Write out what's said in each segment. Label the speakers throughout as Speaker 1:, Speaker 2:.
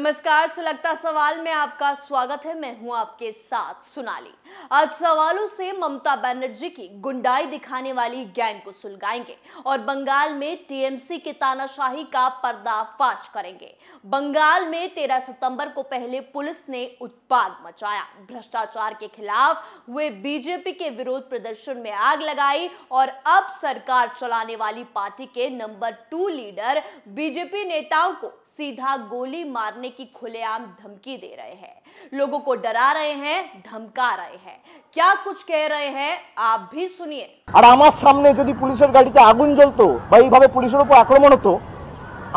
Speaker 1: नमस्कार, सुलगता सवाल में आपका स्वागत है। मैं हूं आपके साथ सोनाली। आज सवालों से ममता बनर्जी की गुंडाई दिखाने वाली गैंग को सुलगाएंगे और बंगाल में टीएमसी की तानाशाही का पर्दाफाश करेंगे। बंगाल में 13 सितंबर को पहले पुलिस ने उत्पात मचाया, भ्रष्टाचार के खिलाफ हुए बीजेपी के विरोध प्रदर्शन में आग लगाई और अब सरकार चलाने वाली पार्टी के नंबर 2 लीडर बीजेपी नेताओं को सीधा गोली मारने की खुलेआम धमकी दे रहे हैं। लोगों को डरा रहे हैं, धमका रहे हैं। क्या कुछ कह रहे हैं आप भी सुनिए।
Speaker 2: আর আমার সামনে যদি পুলিশের গাড়িতে আগুন জ্বলতো বা এইভাবে পুলিশের উপর আক্রমণ হতো,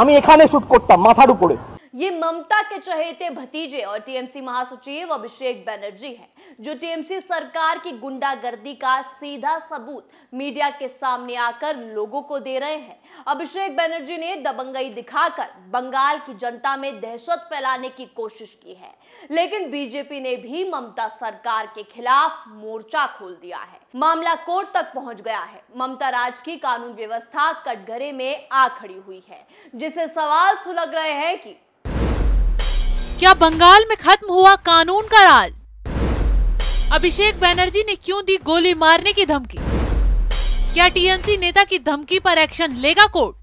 Speaker 2: আমি এখানে শুট করতাম মাথার উপরে।
Speaker 1: ये ममता के चहेते भतीजे और टीएमसी महासचिव अभिषेक बनर्जी हैं, जो टीएमसी सरकार की गुंडागर्दी का सीधा सबूत मीडिया के सामने आकर लोगों को दे रहे हैं। अभिषेक बनर्जी ने दबंगई दिखाकर बंगाल की जनता में दहशत फैलाने की कोशिश की है, लेकिन बीजेपी ने भी ममता सरकार के खिलाफ मोर्चा खोल दिया है। मामला कोर्ट तक पहुंच गया है। ममता राज की कानून व्यवस्था कटघरे में आ खड़ी हुई है, जिससे सवाल सुलग रहे हैं कि
Speaker 3: क्या बंगाल में खत्म हुआ कानून का राज? अभिषेक बनर्जी ने क्यों दी गोली मारने की धमकी? क्या टीएमसी नेता की धमकी पर एक्शन लेगा कोर्ट?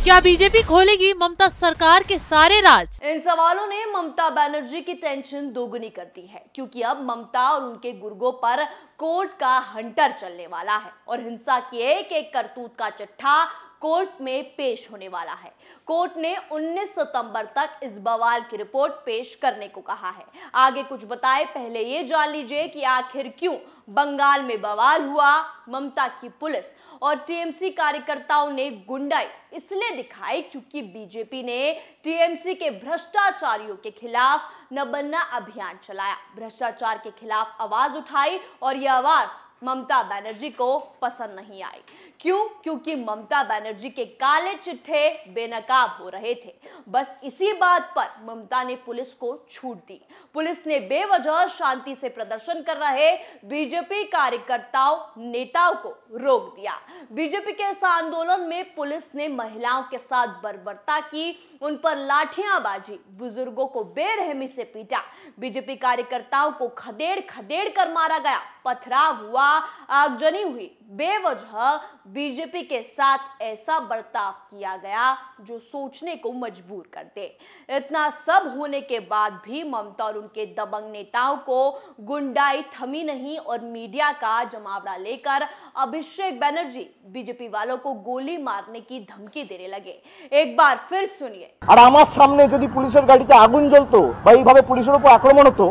Speaker 3: क्या बीजेपी खोलेगी ममता सरकार के सारे राज?
Speaker 1: इन सवालों ने ममता बनर्जी की टेंशन दोगुनी कर दी है, क्योंकि अब ममता और उनके गुर्गों पर कोर्ट का हंटर चलने वाला है और हिंसा की एक एक करतूत का चिट्ठा कोर्ट में पेश होने वाला है। कोर्ट ने 19 सितंबर तक इस बवाल की रिपोर्ट पेश करने को कहा है। आगे कुछ बताए पहले ये जान लीजिए कि आखिर क्यों बंगाल में बवाल हुआ। ममता की पुलिस और टीएमसी कार्यकर्ताओं ने गुंडाई इसलिए दिखाई क्योंकि बीजेपी ने टीएमसी के भ्रष्टाचारियों के खिलाफ न बनना अभियान चलाया, भ्रष्टाचार के खिलाफ आवाज उठाई और यह आवाज ममता बनर्जी को पसंद नहीं आई। क्यों? क्योंकि ममता बनर्जी के काले चिट्ठे बेनकाब हो रहे थे। बस इसी बात पर ममता ने पुलिस को छूट दी। पुलिस ने बेवजह शांति से प्रदर्शन कर रहे बीजेपी कार्यकर्ताओं नेताओं को रोक दिया। बीजेपी के इस आंदोलन में पुलिस ने महिलाओं के साथ बर्बरता की, उन पर लाठियां बाजी, बुजुर्गों को बेरहमी से पीटा, बीजेपी कार्यकर्ताओं को खदेड़ खदेड़ कर मारा गया, पथराव हुआ, आगजनी हुई। बेवजह बीजेपी के साथ ऐसा बर्ताव किया गया जो सोचने को मजबूर कर दे। इतना सब होने के बाद भी ममता और उनके दबंग नेताओं को गुंडाई थमी नहीं और मीडिया का जमावड़ा लेकर अभिषेक बनर्जी बीजेपी वालों को गोली मारने की धमकी देने लगे। एक बार फिर सुनिए।
Speaker 2: আর আমার সামনে যদি পুলিশের গাড়িতে আগুন জ্বলতো বা এইভাবে পুলিশের উপর আক্রমণ হতো,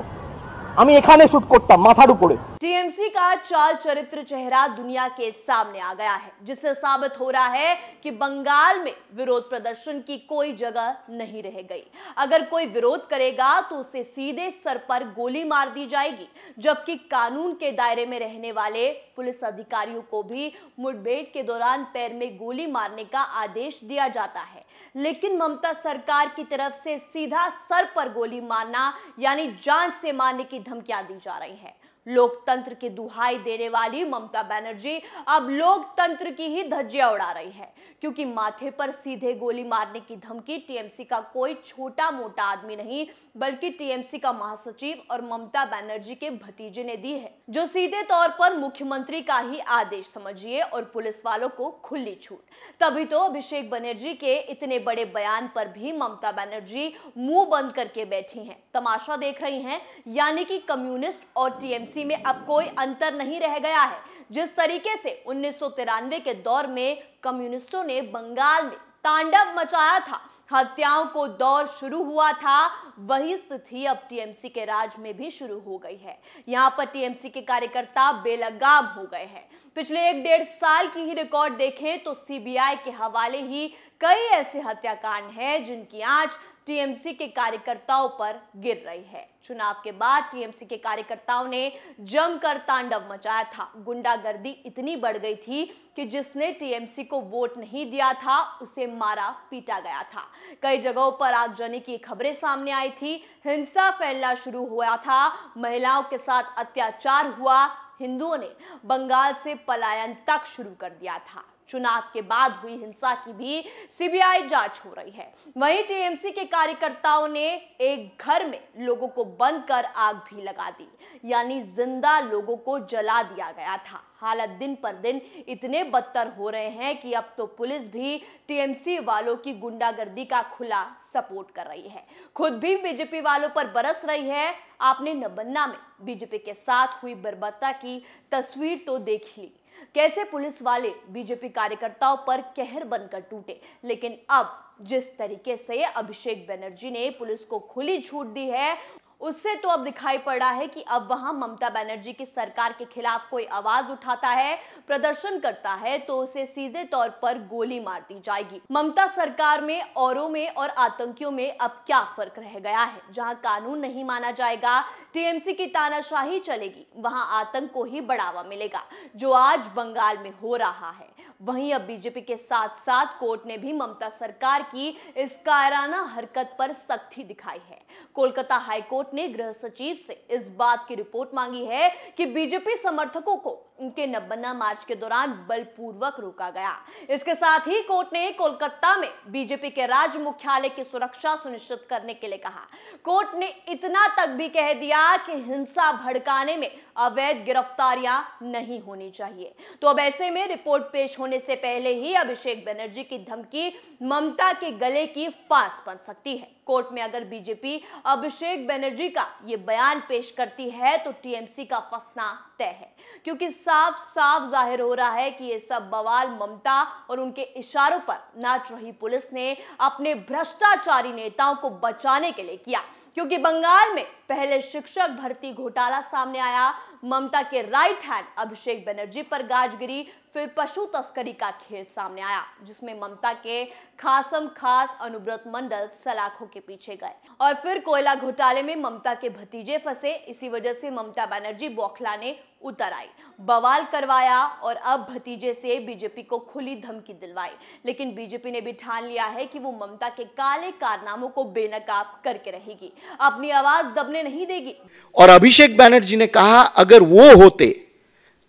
Speaker 2: আমি এখানে শুট করতাম মাথার উপরে।
Speaker 1: टीएमसी का चाल चरित्र चेहरा दुनिया के सामने आ गया है, जिससे साबित हो रहा है कि बंगाल में विरोध प्रदर्शन की कोई जगह नहीं रह गई। अगर कोई विरोध करेगा तो उसे सीधे सर पर गोली मार दी जाएगी, जबकि कानून के दायरे में रहने वाले पुलिस अधिकारियों को भी मुठभेड़ के दौरान पैर में गोली मारने का आदेश दिया जाता है। लेकिन ममता सरकार की तरफ से सीधा सर पर गोली मारना यानी जान से मारने की धमकियां दी जा रही हैं। लोकतंत्र की दुहाई देने वाली ममता बनर्जी अब लोकतंत्र की ही धज्जियां उड़ा रही है, क्योंकि माथे पर सीधे गोली मारने की धमकी टीएमसी का कोई छोटा मोटा आदमी नहीं, बल्कि टीएमसी का महासचिव और ममता बनर्जी के भतीजे ने दी है, जो सीधे तौर पर मुख्यमंत्री का ही आदेश समझिए और पुलिस वालों को खुली छूट। तभी तो अभिषेक बनर्जी के इतने बड़े बयान पर भी ममता बनर्जी मुंह बंद करके बैठी हैं, तमाशा देख रही हैं। यानी कि कम्युनिस्ट और टीएमसी में अब कोई अंतर नहीं रह गया है। जिस तरीके से 1993 के दौर में कम्युनिस्टों ने बंगाल में तांडव मचाया था, हत्याओं को दौर शुरू हुआ था, वही स्थिति अब टीएमसी के राज में भी शुरू हो गई है। यहाँ पर टीएमसी के कार्यकर्ता बेलगाम हो गए हैं। पिछले 1-1.5 साल की ही रिकॉर्ड देखें तो सीबीआई के हवाले ही कई ऐसे हत्याकांड हैं जिनकी आंच टीएमसी के कार्यकर्ताओं पर गिर रही है। चुनाव के बाद टीएमसी के कार्यकर्ताओं ने जमकर तांडव मचाया था। गुंडागर्दी इतनी बढ़ गई थी कि जिसने टीएमसी को वोट नहीं दिया था उसे मारा पीटा गया था। कई जगहों पर आगजनी की खबरें सामने आई थी, हिंसा फैलना शुरू हुआ था, महिलाओं के साथ अत्याचार हुआ, हिंदुओं ने बंगाल से पलायन तक शुरू कर दिया था। चुनाव के बाद हुई हिंसा की भी सीबीआई जांच हो रही है। वहीं टीएमसी के कार्यकर्ताओं ने एक घर में लोगों को बंद कर आग भी लगा दी, यानी जिंदा लोगों को जला दिया गया था। हालात दिन पर दिन इतने बदतर हो रहे हैं कि अब तो पुलिस भी टीएमसी वालों की गुंडागर्दी का खुला सपोर्ट कर रही है, खुद भी बीजेपी वालों पर बरस रही है। आपने नबन्ना में बीजेपी के साथ हुई बर्बरता की तस्वीर तो देख ली, कैसे पुलिस वाले बीजेपी कार्यकर्ताओं पर कहर बनकर टूटे। लेकिन अब जिस तरीके से अभिषेक बनर्जी ने पुलिस को खुली छूट दी है, उससे तो अब दिखाई पड़ रहा है कि अब वहां ममता बनर्जी की सरकार के खिलाफ कोई आवाज उठाता है, प्रदर्शन करता है, तो उसे सीधे तौर पर गोली मार दी जाएगी। ममता सरकार में औरों में और आतंकियों में अब क्या फर्क रह गया है? जहां कानून नहीं माना जाएगा, टीएमसी की तानाशाही चलेगी, वहां आतंक को ही बढ़ावा मिलेगा, जो आज बंगाल में हो रहा है। वहीं अब बीजेपी के साथ साथ कोर्ट ने भी ममता सरकार की इस कायराना हरकत पर सख्ती दिखाई है। कोलकाता हाईकोर्ट ने गृह सचिव से इस बात की रिपोर्ट मांगी है कि बीजेपी समर्थकों को उनके नबन्ना मार्च के दौरान बलपूर्वक रोका गया। इसके साथ ही कोर्ट ने कोलकाता में बीजेपी के राज्य मुख्यालय की सुरक्षा सुनिश्चित करने के लिए कहा। कोर्ट ने इतना तक भी कह दिया कि हिंसा भड़काने में अवैध गिरफ्तारियां नहीं होनी चाहिए। तो अब ऐसे में रिपोर्ट पेश होने से पहले ही अभिषेक बनर्जी की धमकी ममता के गले की फांस बन सकती है। कोर्ट में अगर बीजेपी अभिषेक बनर्जी का ये बयान पेश करती है तो टीएमसी का फंसना तय है, क्योंकि साफ साफ जाहिर हो रहा है कि ये सब बवाल ममता और उनके इशारों पर नाच रही पुलिस ने अपने भ्रष्टाचारी नेताओं को बचाने के लिए किया। क्योंकि बंगाल में पहले शिक्षक भर्ती घोटाला सामने आया, ममता के राइट हैंड अभिषेक बनर्जी पर गाज गिरी, फिर पशु तस्करी का खेल सामने आया, जिसमें ममता के खासम खास अनुव्रत मंडल सलाखों के पीछे गए, और फिर कोयला घोटाले में ममता के भतीजे फंसे। इसी वजह से ममता बनर्जी बौखलाने उतर आई, बवाल करवाया और अब भतीजे से बीजेपी को खुली धमकी दिलवाई। लेकिन बीजेपी ने भी ठान लिया है कि वो ममता के काले कारनामों को बेनकाब करके रहेगी, अपनी आवाज दबने नहीं देगी।
Speaker 4: और अभिषेक बनर्जी ने कहा अगर वो होते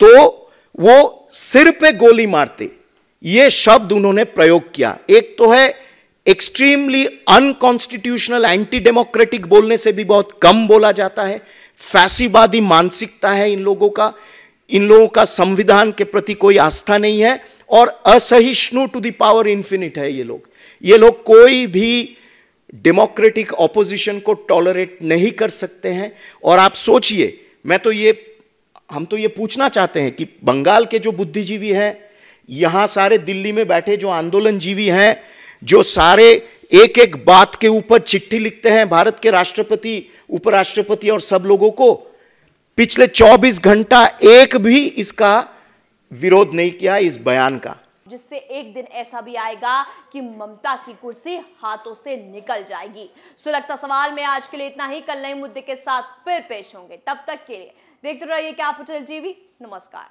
Speaker 4: तो वो सिर पे गोली मारते। ये शब्द उन्होंने प्रयोग किया। एक तो है एक्सट्रीमली अनकॉन्स्टिट्यूशनल, एंटी डेमोक्रेटिक बोलने से भी बहुत कम बोला जाता है। फैसीवादी मानसिकता है इन लोगों का संविधान के प्रति कोई आस्था नहीं है, और असहिष्णु टू द पावर इन्फिनिट है ये लोग कोई भी डेमोक्रेटिक ऑपोजिशन को टॉलरेट नहीं कर सकते हैं। और आप सोचिए, हम तो ये पूछना चाहते हैं कि बंगाल के जो बुद्धिजीवी हैं, यहां सारे दिल्ली में बैठे जो आंदोलनजीवी हैं, जो सारे एक एक बात के ऊपर चिट्ठी लिखते हैं भारत के राष्ट्रपति, उपराष्ट्रपति और सब लोगों को, पिछले 24 घंटा एक भी इसका विरोध नहीं किया, इस बयान का।
Speaker 1: जिससे एक दिन ऐसा भी आएगा कि ममता की कुर्सी हाथों से निकल जाएगी। सुलगता सवाल में आज के लिए इतना ही। कल नए मुद्दे के साथ फिर पेश होंगे, तब तक के लिए देखते रहिए कैपिटल टीवी। नमस्कार।